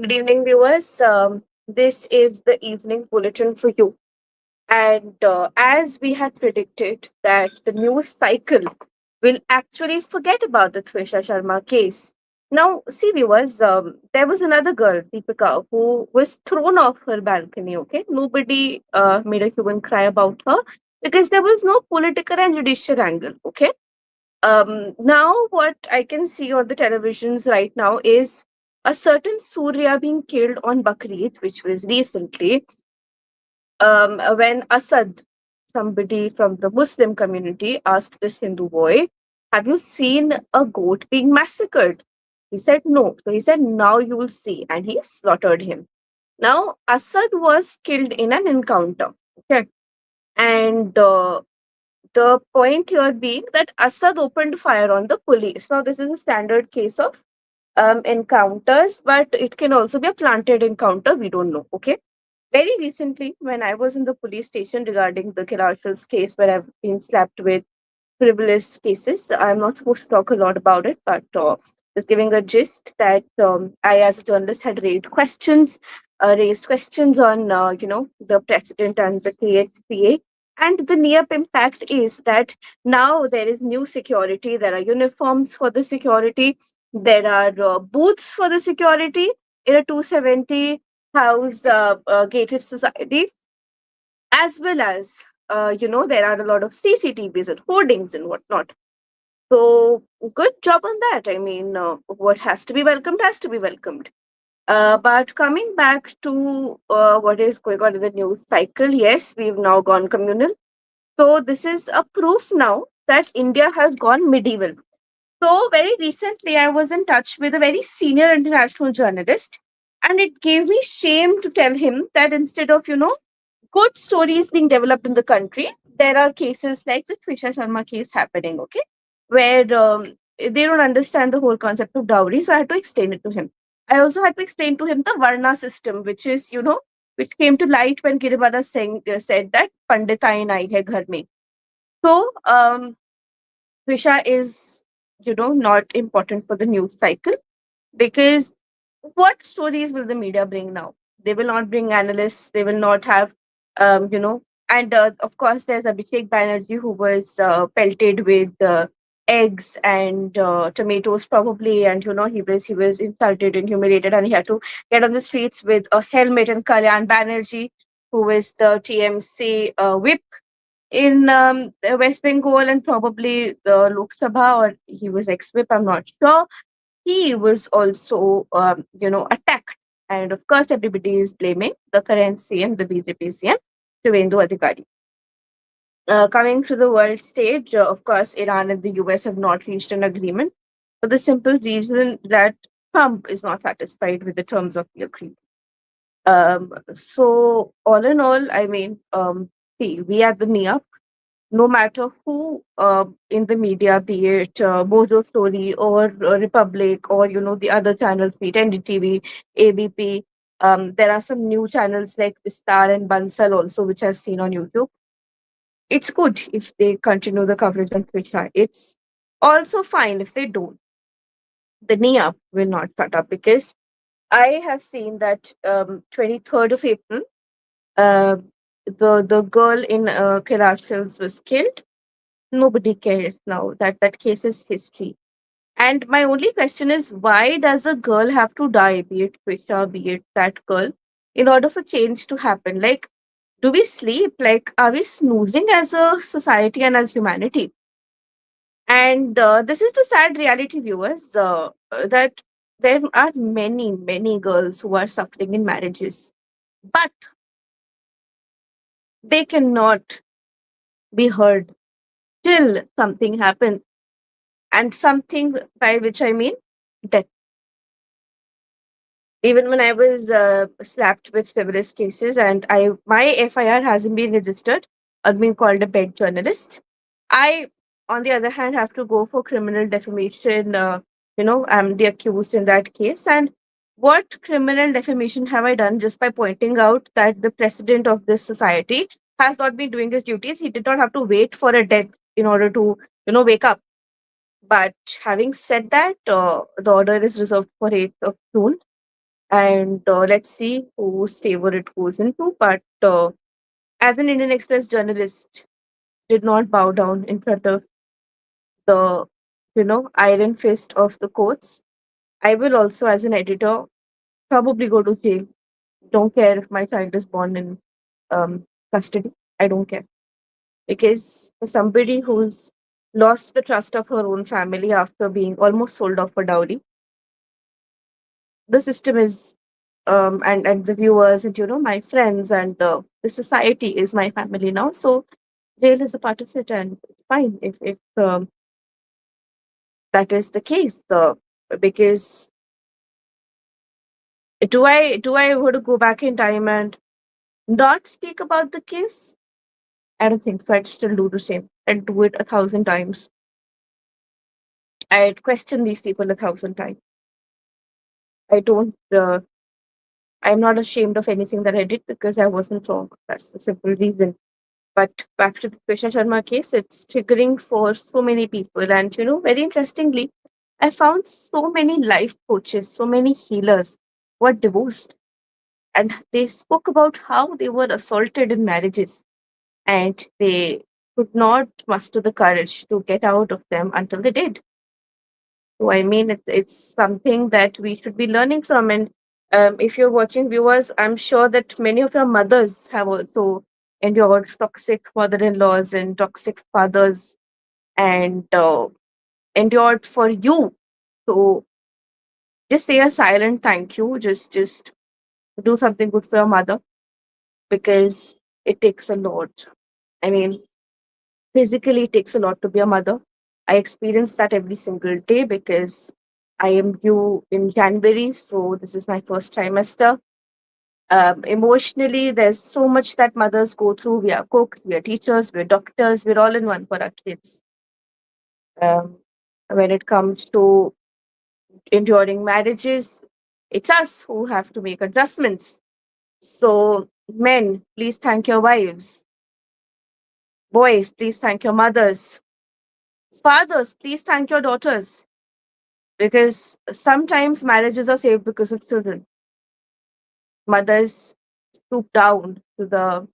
Good evening, viewers. This is the evening bulletin for you. And as we had predicted, that the news cycle will actually forget about the Trisha Sharma case. Now, see, viewers, there was another girl, Deepika, who was thrown off her balcony. Okay, nobody made a human cry about her because there was no political and judicial angle. Okay, now what I can see on the televisions right now is a certain Surya being killed on Bakrid, which was recently, when Asad, somebody from the Muslim community, asked this Hindu boy, "Have you seen a goat being massacred?" He said no. So he said, "Now you will see." And he slaughtered him. Now, Asad was killed in an encounter. Okay. And the point here being that Assad opened fire on the police. Now, this is a standard case of encounters, but it can also be a planted encounter. We don't know. Okay. Very recently, when I was in the police station regarding the Kirashil's case, where I've been slapped with frivolous cases, I'm not supposed to talk a lot about it, but just giving a gist that I, as a journalist, had raised questions on, the president and the KHCA. And the near impact is that now there is new security. There are uniforms for the security. There are booths for the security in a 270 house gated society, as well as, there are a lot of CCTVs and hoardings and whatnot. So good job on that. I mean, what has to be welcomed has to be welcomed. But coming back to what is going on in the news cycle, yes, we've now gone communal. So this is a proof now that India has gone medieval. So very recently, I was in touch with a very senior international journalist, and it gave me shame to tell him that instead of, good stories being developed in the country, there are cases like the Trisha Sharma case happening, okay, where they don't understand the whole concept of dowry. So I had to explain it to him. I also had to explain to him the Varna system, which is, which came to light when Giribala Singh said that Panditain aayi hai ghar mein. So Trisha is, not important for the news cycle because what stories will the media bring now? They will not bring analysts. They will not have, and of course, there's Abhishek Banerjee who was pelted with eggs and tomatoes probably, and he was insulted and humiliated, and he had to get on the streets with a helmet. And Kalyan Banerjee, who is the TMC whip in West Bengal and probably the Lok Sabha, or he was ex-whip, I'm not sure. He was also, attacked. And of course, everybody is blaming the current CM, the BJP CM, Shivendu Adhikari. Coming to the world stage, of course, Iran and the US have not reached an agreement for the simple reason that Trump is not satisfied with the terms of the agreement. So, all in all, I mean, see, we at the NIA, no matter who in the media, be it Mojo Story or Republic or the other channels, be it NDTV, ABP. There are some new channels like Vistar and Bansal also, which I've seen on YouTube. It's good if they continue the coverage on Twitter. It's also fine if they don't. The NIAP will not shut up because I have seen that 23rd of April, uh, the girl in Kerala was killed. Nobody cares now. That case is history. And my only question is, why does a girl have to die, be it Trisha, be it that girl, in order for change to happen? Like, do we sleep? Like, are we snoozing as a society and as humanity? And this is the sad reality, viewers, that there are many, many girls who are suffering in marriages, but they cannot be heard till something happens. And something by which I mean death. Even when I was slapped with frivolous cases and my FIR hasn't been registered, I've been called a bad journalist. I, on the other hand, have to go for criminal defamation. I'm the accused in that case. And what criminal defamation have I done just by pointing out that the president of this society has not been doing his duties? He did not have to wait for a death in order to, wake up. But having said that, the order is reserved for 8th of June. and let's see whose favor it goes into. But as an Indian Express journalist, did not bow down in front of the iron fist of the courts. I will also, as an editor, probably go to jail. Don't care if my child is born in um, custody. I don't care, because for somebody who's lost the trust of her own family after being almost sold off for dowry, the system is and the viewers and my friends and the society is my family now. So jail is a part of it, and it's fine if that is the case. Because do I want to go back in time and not speak about the case? I don't think so. I'd still do the same. I'd do it 1,000 times. I'd question these people 1,000 times. I don't. I'm not ashamed of anything that I did because I wasn't wrong. That's the simple reason. But back to the Krishna Sharma case, it's triggering for so many people. And, very interestingly, I found so many life coaches, so many healers were divorced. And they spoke about how they were assaulted in marriages and they could not muster the courage to get out of them until they did. So, I mean, it's something that we should be learning from. And if you're watching viewers, I'm sure that many of your mothers have also endured toxic mother in laws and toxic fathers and endured for you. So, just say a silent thank you. Just do something good for your mother because it takes a lot. I mean, physically, it takes a lot to be a mother. I experience that every single day because I am due in January, so this is my first trimester. Emotionally, there's so much that mothers go through. We are cooks, we are teachers, we're doctors, we're all in one for our kids. Um, when it comes to enduring marriages, it's us who have to make adjustments. So, men, please thank your wives. Boys, please thank your mothers. Fathers, please thank your daughters. Because sometimes marriages are saved because of children. Mothers stoop down to the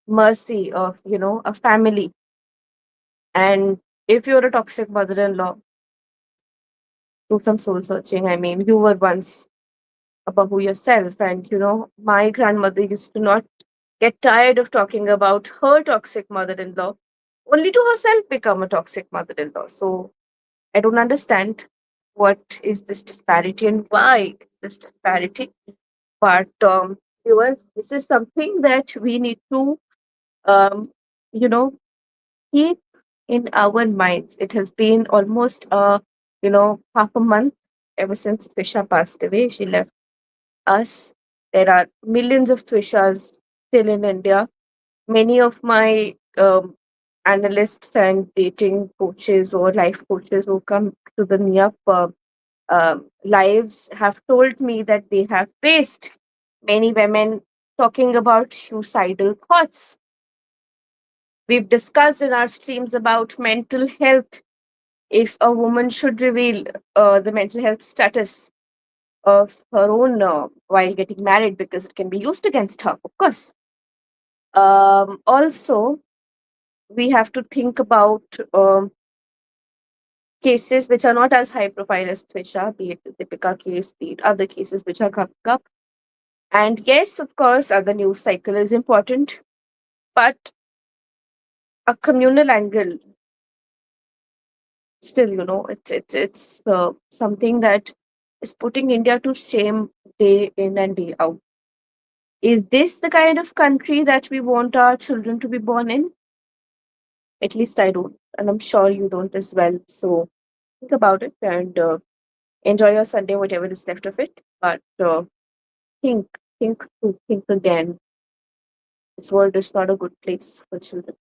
mercy of, a family. And if you're a toxic mother in law, do some soul searching. I mean, you were once a babu yourself. And, my grandmother used to not get tired of talking about her toxic mother in law, only to herself become a toxic mother in law. So I don't understand what is this disparity and why this disparity. But viewers, this is something that we need to, um, you know, keep in our minds. It has been almost half a month ever since Trisha passed away. She left us. There are millions of Trishas still in India. Many of my analysts and dating coaches or life coaches who come to the NIAP lives have told me that they have faced many women talking about suicidal thoughts. We've discussed in our streams about mental health. If a woman should reveal the mental health status of her own while getting married, because it can be used against her, of course. Also, we have to think about cases which are not as high profile as Trisha, be it the Deepika case, be it other cases which are coming up. And yes, of course, the news cycle is important, but a communal angle still, it's something that is putting India to shame day in and day out. Is this the kind of country that we want our children to be born in? At least I don't, and I'm sure you don't as well. So think about it and enjoy your Sunday, whatever is left of it. But think, think again. This world is not a good place for children.